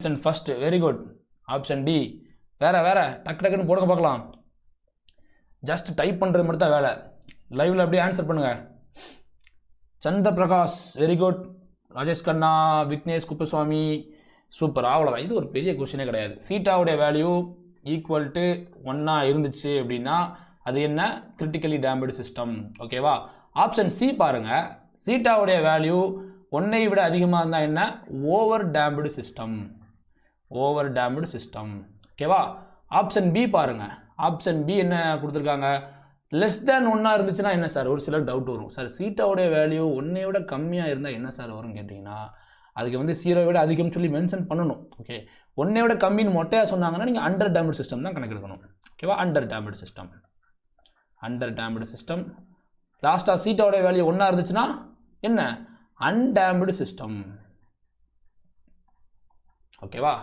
Option first, very good. Option D. வேற டக்கு டக்குன்னு போடுங்க பார்க்கலாம். ஜஸ்ட் டைப் பண்ணுறது மட்டும் தான் வேலை. லைவ்ல அப்படியே ஆன்சர் பண்ணுங்க. சந்திர Prakash very good. Rajesh Khanna, Vignesh Kuppusamy super. அவ்வளோதான், இது ஒரு பெரிய கொஸ்டினே கிடையாது. சீட்டாவுடைய வேல்யூ ஈக்குவல் டு 1 இருந்துச்சு அப்படின்னா அது என்ன? Critically damped system. ஓகேவா? ஆப்ஷன் சி பாருங்க. சீட்டாவுடைய வேல்யூ 1 விட அதிகமாக இருந்தால் என்ன? Over damped system. Over damped system. ஓகேவா? ஆப்ஷன் பி பாருங்க. ஆப்ஷன் பி என்ன கொடுத்துருக்காங்க? லெஸ் தேன் 1 இருந்துச்சுன்னா என்ன சார்? ஒரு சிலர் டவுட் வரும். சார் சீட்டாவுடைய வேல்யூ 1 விட கம்மியாக இருந்தால் என்ன சார் வரும் கேட்டிங்கன்னா அதுக்கு வந்து 0 விட அதிகம்னு சொல்லி மென்ஷன் பண்ணணும். ஓகே, 1 விட கம்மின்னு மொட்டையாக சொன்னாங்கன்னா நீங்கள் அண்டர் டேம்டு சிஸ்டம் தான் கணக்கெடுக்கணும். ஓகேவா? Under damped system. Under damped system. லாஸ்ட்டாக சீட்டாவுடைய வேல்யூ 1 இருந்துச்சுன்னா என்ன? Undamped system. ஓகேவா?